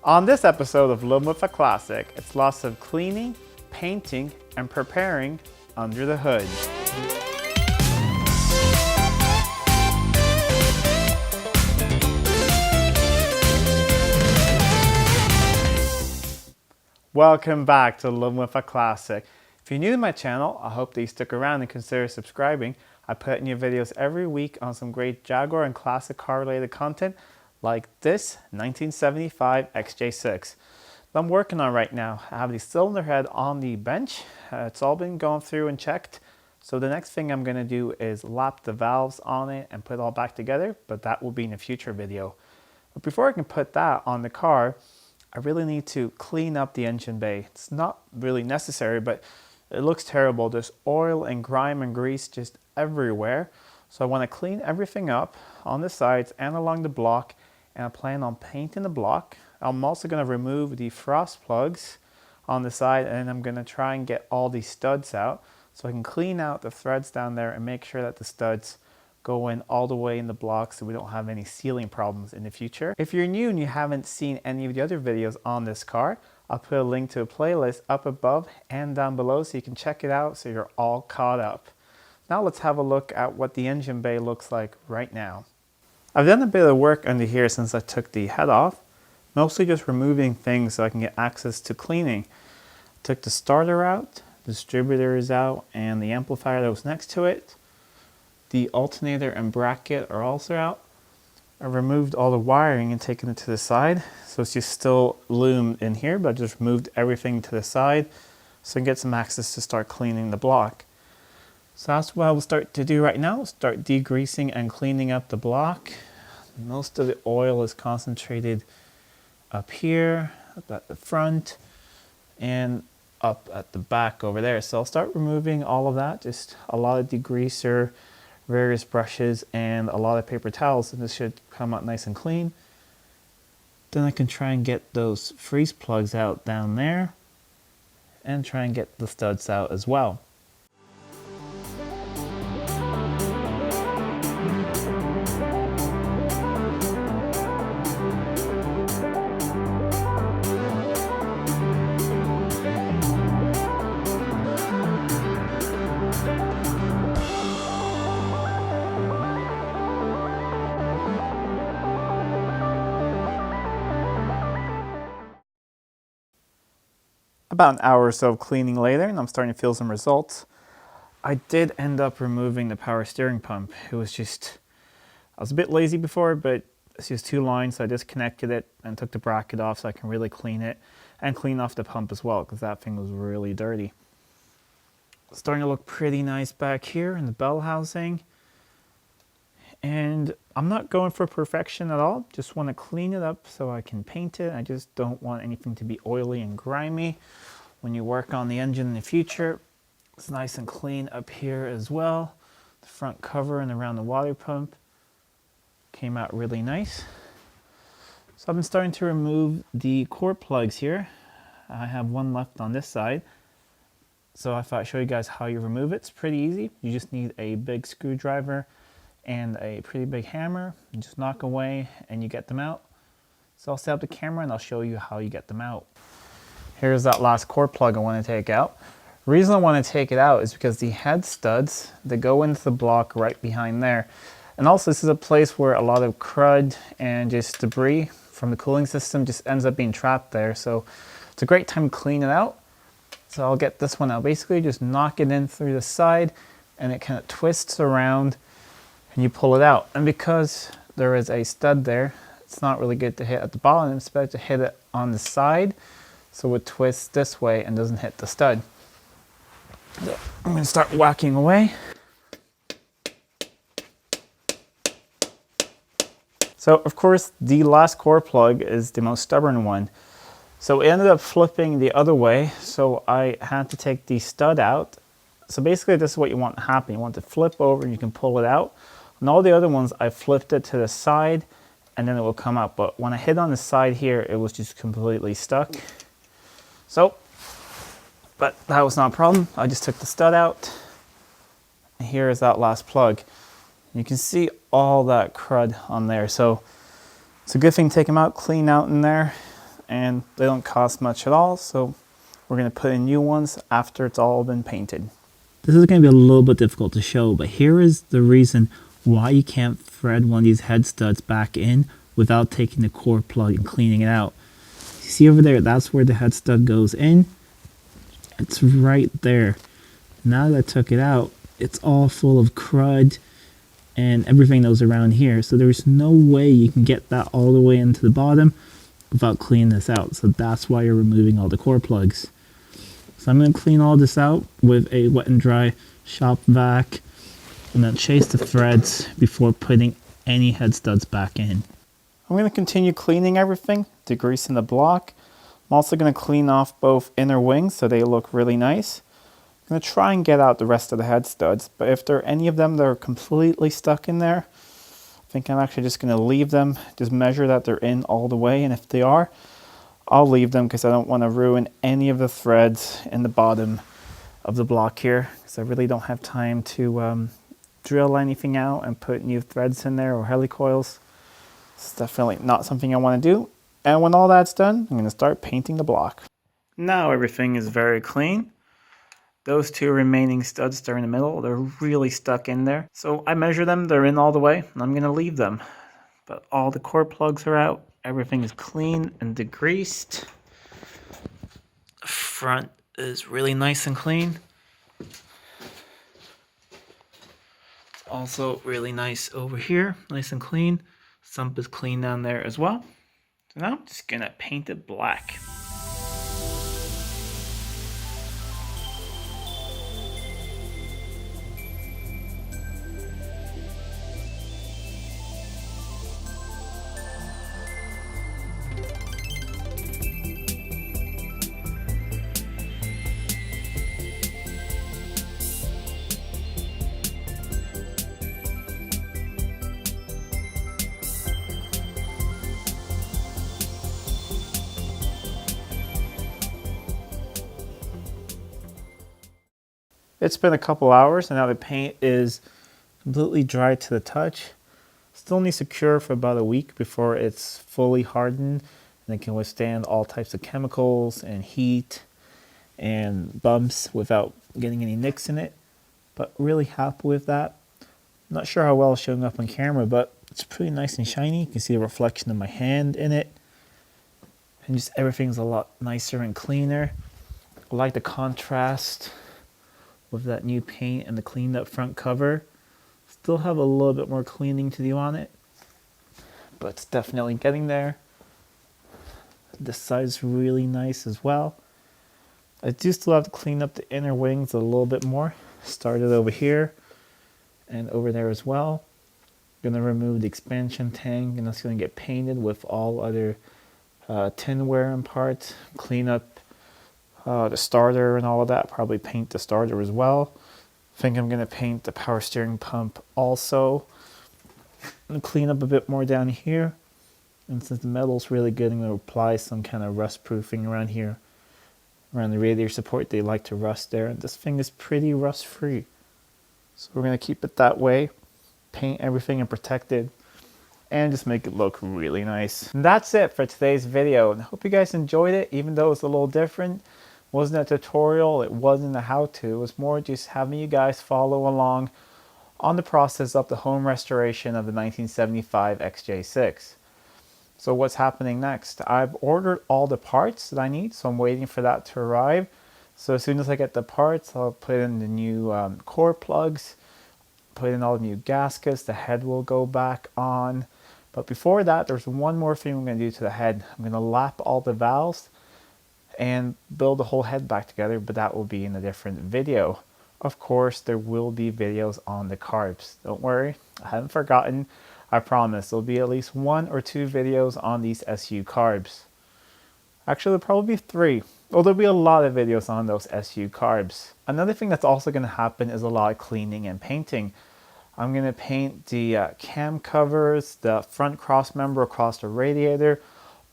On this episode of Living with a Classic, it's lots of cleaning, painting, and preparing under the hood. Welcome back to Living with a Classic. If you're new to my channel, I hope that you stick around and consider subscribing. I put new videos every week on some great Jaguar and classic car related content like this 1975 XJ6 that I'm working on right now. I have the cylinder head on the bench. It's all been gone through and checked. So the next thing I'm going to do is lap the valves on it and put it all back together, but that will be in a future video. But before I can put that on the car, I really need to clean up the engine bay. It's not really necessary, but it looks terrible. There's oil and grime and grease just everywhere. So I want to clean everything up on the sides and along the block, and I plan on painting the block. I'm also going to remove the frost plugs on the side, and I'm going to try and get all these studs out so I can clean out the threads down there and make sure that the studs go in all the way in the block so we don't have any sealing problems in the future. If you're new and you haven't seen any of the other videos on this car, I'll put a link to a playlist up above and down below so you can check it out so you're all caught up. Now let's have a look at what the engine bay looks like right now. I've done a bit of work under here since I took the head off, mostly just removing things so I can get access to cleaning. Took the starter out, the distributor is out, and the amplifier that was next to it. The alternator and bracket are also out. I removed all the wiring and taken it to the side. So it's just still loomed in here, but I just removed everything to the side so I can get some access to start cleaning the block. So that's what I will start to do right now. Start degreasing and cleaning up the block. Most of the oil is concentrated up here, up at the front, and up at the back over there. So I'll start removing all of that. Just a lot of degreaser, various brushes, and a lot of paper towels, and this should come out nice and clean. Then I can try and get those freeze plugs out down there and try and get the studs out as well. About an hour or so of cleaning later, and I'm starting to feel some results. I did end up removing the power steering pump. It was just, I was a bit lazy before, but it's just two lines, so I disconnected it and took the bracket off so I can really clean it and clean off the pump as well, because that thing was really dirty. It's starting to look pretty nice back here in the bell housing. And I'm not going for perfection at all, just want to clean it up so I can paint it. I just don't want anything to be oily and grimy. When you work on the engine in the future, it's nice and clean up here as well. The front cover and around the water pump came out really nice. So I've been starting to remove the core plugs here. I have one left on this side. So I thought I'd show you guys how you remove it. It's pretty easy. You just need a big screwdriver and a pretty big hammer, and just knock away and you get them out. So I'll set up the camera and I'll show you how you get them out. Here's that last core plug I want to take out. The reason I want to take it out is because the head studs, they go into the block right behind there. And also this is a place where a lot of crud and just debris from the cooling system just ends up being trapped there. So it's a great time to clean it out. So I'll get this one out. Basically just knock it in through the side and it kind of twists around and you pull it out. And because there is a stud there, it's not really good to hit at the bottom. It's better to hit it on the side so it twists this way and doesn't hit the stud. So I'm going to start whacking away. So of course the last core plug is the most stubborn one. So it ended up flipping the other way, so I had to take the stud out. So basically this is what you want to happen. You want to flip over and you can pull it out. And all the other ones, I flipped it to the side and then it will come out. But when I hit on the side here, it was just completely stuck. So, but that was not a problem. I just took the stud out. And here is that last plug. You can see all that crud on there. So it's a good thing to take them out, clean out in there. and they don't cost much at all, so we're going to put in new ones after it's all been painted. This is going to be a little bit difficult to show, but here is the reason why you can't thread one of these head studs back in without taking the core plug and cleaning it out. You see over there, that's where the head stud goes in. It's right there. Now that I took it out, it's all full of crud and everything that was around here. So there's no way you can get that all the way into the bottom without cleaning this out. So that's why you're removing all the core plugs. So I'm going to clean all this out with a wet and dry shop vac and then chase the threads before putting any head studs back in. I'm going to continue cleaning everything, degreasing the block. I'm also going to clean off both inner wings so they look really nice. I'm going to try and get out the rest of the head studs, but if there are any of them that are completely stuck in there, I think I'm actually just going to leave them, just measure that they're in all the way, and if they are, I'll leave them because I don't want to ruin any of the threads in the bottom of the block here, because I really don't have time to drill anything out and put new threads in there or helicoils. It's definitely not something I want to do. And when all that's done, I'm going to start painting the block. Now everything is very clean. Those two remaining studs that are in the middle, they're really stuck in there. So I measure them, they're in all the way, and I'm going to leave them. But all the core plugs are out. Everything is clean and degreased. The front is really nice and clean. It's also really nice over here, nice and clean. Sump is clean down there as well. So now I'm just going to paint it black. It's been a couple hours and now the paint is completely dry to the touch. Still needs to cure for about a week before it's fully hardened and it can withstand all types of chemicals and heat and bumps without getting any nicks in it. But really happy with that. Not sure how well it's showing up on camera, but it's pretty nice and shiny. You can see the reflection of my hand in it. And just everything's a lot nicer and cleaner. I like the contrast with that new paint and the cleaned up front cover. Still have a little bit more cleaning to do on it, but it's definitely getting there. This side's really nice as well. I do still have to clean up the inner wings a little bit more. Started over here and over there as well. Gonna remove the expansion tank and that's gonna get painted with all other tinware and parts. Clean up the starter and all of that, probably paint the starter as well. I think I'm going to paint the power steering pump also. And clean up a bit more down here. And since the metal's really good, I'm going to apply some kind of rust proofing around here. Around the radiator support, they like to rust there. And this thing is pretty rust free. So we're going to keep it that way. Paint everything and protect it. And just make it look really nice. And that's it for today's video. And I hope you guys enjoyed it, even though it's a little different. Wasn't a tutorial, it wasn't a how-to, it was more just having you guys follow along on the process of the home restoration of the 1975 XJ6. So what's happening next? I've ordered all the parts that I need, so I'm waiting for that to arrive. So as soon as I get the parts, I'll put in the new core plugs, put in all the new gaskets, the head will go back on. But before that, there's one more thing I'm going to do to the head. I'm going to lap all the valves and build the whole head back together, but that will be in a different video. Of course, there will be videos on the carbs. Don't worry, I haven't forgotten. I promise there'll be at least 1 or 2 videos on these SU carbs. Actually, there'll probably be 3. Well, there'll be a lot of videos on those SU carbs. Another thing that's also going to happen is a lot of cleaning and painting. I'm going to paint the cam covers, the front cross member across the radiator,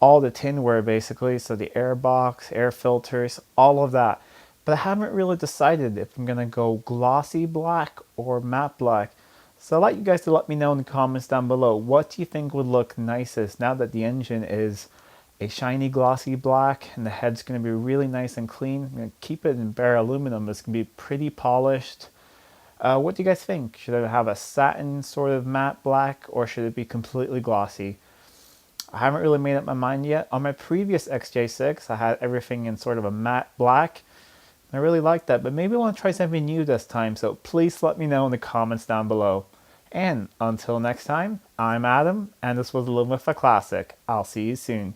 all the tinware basically, so the air box, air filters, all of that. But I haven't really decided if I'm going to go glossy black or matte black. So I'd like you guys to let me know in the comments down below, what do you think would look nicest now that the engine is a shiny glossy black, and the head's going to be really nice and clean. I'm going to keep it in bare aluminum. It's going to be pretty polished. What do you guys think? Should it have a satin sort of matte black, or should it be completely glossy? I haven't really made up my mind yet. On my previous XJ6, I had everything in sort of a matte black. I really like that, but maybe I want to try something new this time, so please let me know in the comments down below. And until next time, I'm Adam, and this was Living with a Classic. I'll see you soon.